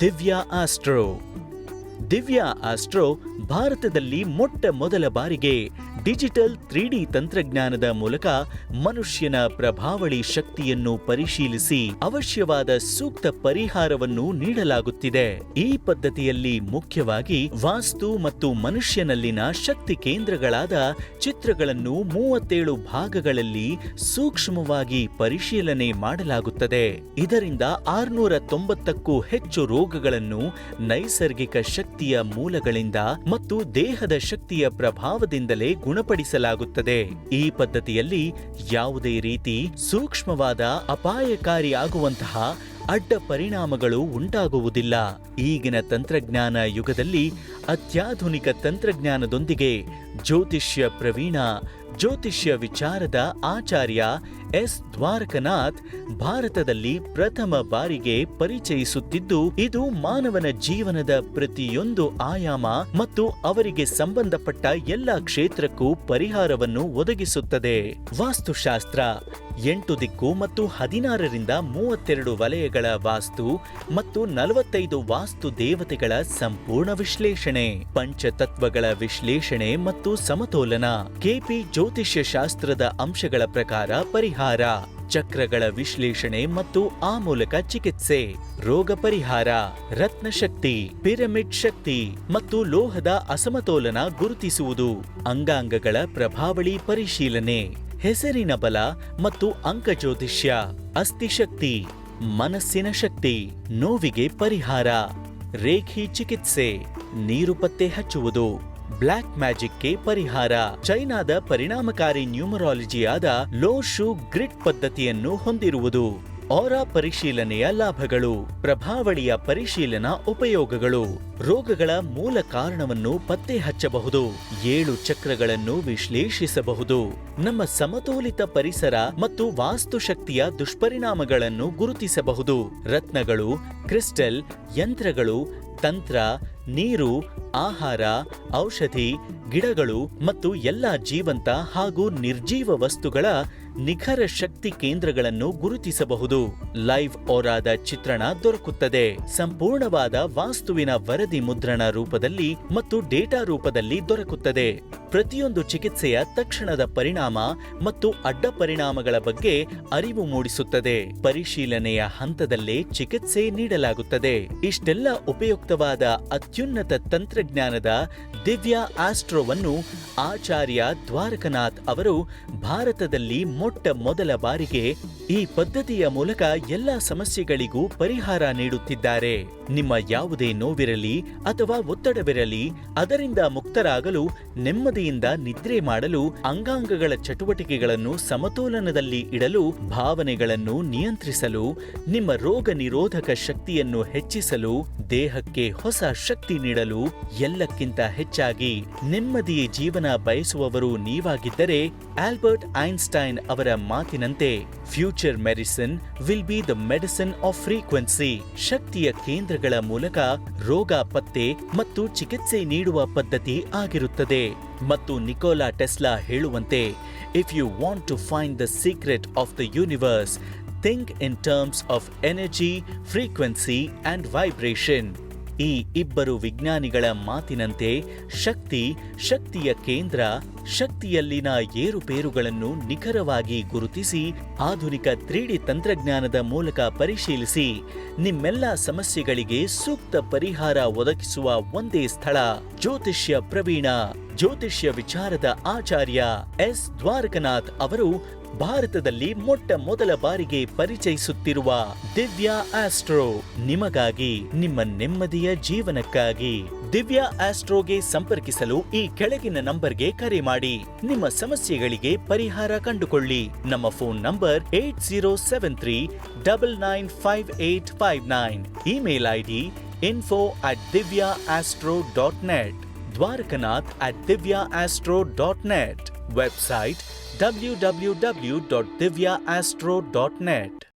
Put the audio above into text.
Divya astro. Divya astro ಭಾರತದಲ್ಲಿ ಮೊಟ್ಟ ಮೊದಲ ಬಾರಿಗೆ ಡಿಜಿಟಲ್ 3D ತಂತ್ರಜ್ಞಾನದ ಮೂಲಕ ಮನುಷ್ಯನ ಪ್ರಭಾವಳಿ ಶಕ್ತಿಯನ್ನು ಪರಿಶೀಲಿಸಿ ಅವಶ್ಯವಾದ ಸೂಕ್ತ ಪರಿಹಾರವನ್ನು ನೀಡಲಾಗುತ್ತಿದೆ. ಈ ಪದ್ಧತಿಯಲ್ಲಿ ಮುಖ್ಯವಾಗಿ ವಾಸ್ತು ಮತ್ತು ಮನುಷ್ಯನಲ್ಲಿನ ಶಕ್ತಿ ಕೇಂದ್ರಗಳಾದ ಚಿತ್ರಗಳನ್ನು 37 ಭಾಗಗಳಲ್ಲಿ ಸೂಕ್ಷ್ಮವಾಗಿ ಪರಿಶೀಲನೆ ಮಾಡಲಾಗುತ್ತದೆ. ಇದರಿಂದ 690ಕ್ಕೂ ಹೆಚ್ಚು ರೋಗಗಳನ್ನು ನೈಸರ್ಗಿಕ ಶಕ್ತಿಯ ಮೂಲಗಳಿಂದ ಮತ್ತು ದೇಹದ ಶಕ್ತಿಯ ಪ್ರಭಾವದಿಂದಲೇ ಗುಣಪಡಿಸಲಾಗುತ್ತದೆ. ಈ ಪದ್ಧತಿಯಲ್ಲಿ ಯಾವುದೇ ರೀತಿ ಸೂಕ್ಷ್ಮವಾದ ಅಪಾಯಕಾರಿಯಾಗುವಂತಹ ಅಡ್ಡ ಪರಿಣಾಮಗಳು ಉಂಟಾಗುವುದಿಲ್ಲ. ಈಗಿನ ತಂತ್ರಜ್ಞಾನ ಯುಗದಲ್ಲಿ ಅತ್ಯಾಧುನಿಕ ತಂತ್ರಜ್ಞಾನದೊಂದಿಗೆ ಜ್ಯೋತಿಷ್ಯ ಪ್ರವೀಣ, ಜ್ಯೋತಿಷ್ಯ ವಿಚಾರದ ಆಚಾರ್ಯ ಎಸ್ ದ್ವಾರಕನಾಥ್ ಭಾರತದಲ್ಲಿ ಪ್ರಥಮ ಬಾರಿಗೆ ಪರಿಚಯಿಸುತ್ತಿದ್ದು, ಇದು ಮಾನವನ ಜೀವನದ ಪ್ರತಿಯೊಂದು ಆಯಾಮ ಮತ್ತು ಅವರಿಗೆ ಸಂಬಂಧಪಟ್ಟ ಎಲ್ಲ ಕ್ಷೇತ್ರಕ್ಕೂ ಪರಿಹಾರವನ್ನು ಒದಗಿಸುತ್ತದೆ. ವಾಸ್ತುಶಾಸ್ತ್ರ 8 ದಿಕ್ಕು ಮತ್ತು 16ರಿಂದ 32 ವಲಯಗಳ ವಾಸ್ತು ಮತ್ತು 45 ವಾಸ್ತು ದೇವತೆಗಳ ಸಂಪೂರ್ಣ ವಿಶ್ಲೇಷಣೆ, ಪಂಚತತ್ವಗಳ ವಿಶ್ಲೇಷಣೆ ಮತ್ತು ಸಮತೋಲನ, ಕೆಪಿ ಜ್ಯೋತಿಷ್ಯ ಶಾಸ್ತ್ರದ ಅಂಶಗಳ ಪ್ರಕಾರ ಪರಿಹಾರ, ಚಕ್ರಗಳ ವಿಶ್ಲೇಷಣೆ ಮತ್ತು ಆ ಮೂಲಕ ಚಿಕಿತ್ಸೆ, ರೋಗ ಪರಿಹಾರ, ರತ್ನಶಕ್ತಿ, ಪಿರಮಿಡ್ ಶಕ್ತಿ ಮತ್ತು ಲೋಹದ ಅಸಮತೋಲನ ಗುರುತಿಸುವುದು, ಅಂಗಾಂಗಗಳ ಪ್ರಭಾವಳಿ ಪರಿಶೀಲನೆ, ಹೆಸರಿನ ಬಲ ಮತ್ತು ಅಂಕ ಜ್ಯೋತಿಷ್ಯ, ಅಸ್ಥಿಶಕ್ತಿ, ಮನಸ್ಸಿನ ಶಕ್ತಿ, ನೋವಿಗೆ ಪರಿಹಾರ, ರೇಖಿ ಚಿಕಿತ್ಸೆ, ನೀರು ಪತ್ತೆ ಹಚ್ಚುವುದು, ಬ್ಲ್ಯಾಕ್ ಮ್ಯಾಜಿಕ್ಗೆ ಪರಿಹಾರ, ಚೈನಾದ ಪರಿಣಾಮಕಾರಿ ನ್ಯೂಮರಾಲಜಿಯಾದ ಲೋ ಶೂ ಗ್ರಿಡ್ ಪದ್ಧತಿಯನ್ನು ಹೊಂದಿರುವುದು, ಆರಾ ಪರಿಶೀಲನೆಯ ಲಾಭಗಳು, ಪ್ರಭಾವಳಿಯ ಪರಿಶೀಲನಾ ಉಪಯೋಗಗಳು, ರೋಗಗಳ ಮೂಲ ಕಾರಣವನ್ನು ಪತ್ತೆ ಹಚ್ಚಬಹುದು, 7 ಚಕ್ರಗಳನ್ನು ವಿಶ್ಲೇಷಿಸಬಹುದು, ನಮ್ಮ ಸಮತೋಲಿತ ಪರಿಸರ ಮತ್ತು ವಾಸ್ತುಶಕ್ತಿಯ ದುಷ್ಪರಿಣಾಮಗಳನ್ನು ಗುರುತಿಸಬಹುದು, ರತ್ನಗಳು, ಕ್ರಿಸ್ಟಲ್, ಯಂತ್ರಗಳು, ತಂತ್ರ, ನೀರು, ಆಹಾರ, ಔಷಧಿ, ಗಿಡಗಳು ಮತ್ತು ಎಲ್ಲ ಜೀವಂತ ಹಾಗೂ ನಿರ್ಜೀವ ವಸ್ತುಗಳ ನಿಖರ ಶಕ್ತಿ ಕೇಂದ್ರಗಳನ್ನು ಗುರುತಿಸಬಹುದು. ಲೈವ್ ಓರಾದ ಚಿತ್ರಣ ದೊರಕುತ್ತದೆ. ಸಂಪೂರ್ಣವಾದ ವಾಸ್ತುವಿನ ವರದಿ ಮುದ್ರಣ ರೂಪದಲ್ಲಿ ಮತ್ತು ಡೇಟಾ ರೂಪದಲ್ಲಿ ದೊರಕುತ್ತದೆ. ಪ್ರತಿಯೊಂದು ಚಿಕಿತ್ಸೆಯ ತಕ್ಷಣದ ಪರಿಣಾಮ ಮತ್ತು ಅಡ್ಡ ಪರಿಣಾಮಗಳ ಬಗ್ಗೆ ಅರಿವು ಮೂಡಿಸುತ್ತದೆ. ಪರಿಶೀಲನೆಯ ಹಂತದಲ್ಲೇ ಚಿಕಿತ್ಸೆ ನೀಡಲಾಗುತ್ತದೆ. ಇಷ್ಟೆಲ್ಲ ಉಪಯುಕ್ತವಾದ ಅತ್ಯುನ್ನತ ತಂತ್ರಜ್ಞಾನದ ದಿವ್ಯಾ ಆಸ್ಟ್ರೋವನ್ನು ಆಚಾರ್ಯ ದ್ವಾರಕನಾಥ್ ಅವರು ಭಾರತದಲ್ಲಿ ಮೊಟ್ಟ ಮೊದಲ ಬಾರಿಗೆ ಈ ಪದ್ಧತಿಯ ಮೂಲಕ ಎಲ್ಲ ಸಮಸ್ಯೆಗಳಿಗೂ ಪರಿಹಾರ ನೀಡುತ್ತಿದ್ದಾರೆ. ನಿಮ್ಮ ಯಾವುದೇ ನೋವಿರಲಿ ಅಥವಾ ಒತ್ತಡವಿರಲಿ, ಅದರಿಂದ ಮುಕ್ತರಾಗಲು, ನೆಮ್ಮದಿಯಿಂದ ನಿದ್ರೆ ಮಾಡಲು, ಅಂಗಾಂಗಗಳ ಚಟುವಟಿಕೆಗಳನ್ನು ಸಮತೋಲನದಲ್ಲಿ ಇಡಲು, ಭಾವನೆಗಳನ್ನು ನಿಯಂತ್ರಿಸಲು, ನಿಮ್ಮ ರೋಗ ನಿರೋಧಕ ಶಕ್ತಿಯನ್ನು ಹೆಚ್ಚಿಸಲು, ದೇಹಕ್ಕೆ ಹೊಸ ಶಕ್ತಿ ನೀಡಲು, ಎಲ್ಲಕ್ಕಿಂತ ಹೆಚ್ಚಾಗಿ ನೆಮ್ಮದಿಯ ಜೀವನ ಬಯಸುವವರು ನೀವಾಗಿದ್ದರೆ, ಆಲ್ಬರ್ಟ್ ಐನ್ಸ್ಟೈನ್ ಅವರ ಮಾತಿನಂತೆ future medicine will be the medicine off frequency. ಶಕ್ತಿಯ ಕೇಂದ್ರಗಳ ಮೂಲಕ ರೋಗ ಪತ್ತೆ ಮತ್ತು ಚಿಕಿತ್ಸೆ ನೀಡುವ ಪದ್ಧತಿ ಆಗಿರುತ್ತದೆ. ಮತ್ತು ನಿಕೋಲಾ ಟೆಸ್ಲಾ ಹೇಳುವಂತೆ, if you want to find the secret of the universe, think in terms of energy, frequency and vibration. ಈ ಇಬ್ಬರು ವಿಜ್ಞಾನಿಗಳ ಮಾತಿನಂತೆ ಶಕ್ತಿಯ ಕೇಂದ್ರ, ಶಕ್ತಿಯಲ್ಲಿನ ಏರುಪೇರುಗಳನ್ನು ನಿಖರವಾಗಿ ಗುರುತಿಸಿ ಆಧುನಿಕ 3D ತಂತ್ರಜ್ಞಾನದ ಮೂಲಕ ಪರಿಶೀಲಿಸಿ ನಿಮ್ಮೆಲ್ಲ ಸಮಸ್ಯೆಗಳಿಗೆ ಸೂಕ್ತ ಪರಿಹಾರ ಒದಗಿಸುವ ಒಂದೇ ಸ್ಥಳ, ಜ್ಯೋತಿಷ್ಯ ಪ್ರವೀಣ, ಜ್ಯೋತಿಷ್ಯ ವಿಚಾರದ ಆಚಾರ್ಯ ಎಸ್ ದ್ವಾರಕನಾಥ್ ಅವರು ಭಾರತದಲ್ಲಿ ಮೊಟ್ಟ ಮೊದಲ ಬಾರಿಗೆ ಪರಿಚಯಿಸುತ್ತಿರುವ ದಿವ್ಯಾ ಆಸ್ಟ್ರೋ. ನಿಮಗಾಗಿ, ನಿಮ್ಮ ನೆಮ್ಮದಿಯ ಜೀವನಕ್ಕಾಗಿ ದಿವ್ಯಾ ಆಸ್ಟ್ರೋಗೆ ಸಂಪರ್ಕಿಸಲು ಈ ಕೆಳಗಿನ ನಂಬರ್ಗೆ ಕರೆ ಮಾಡಿ. ನಿಮ್ಮ ಸಮಸ್ಯೆಗಳಿಗೆ ಪರಿಹಾರ ಕಂಡುಕೊಳ್ಳಿ. ನಮ್ಮ phone number 8073995859. Email ID info@divyaastro.net, dwarkanath@divyaastro.net, website www.divyaastro.net.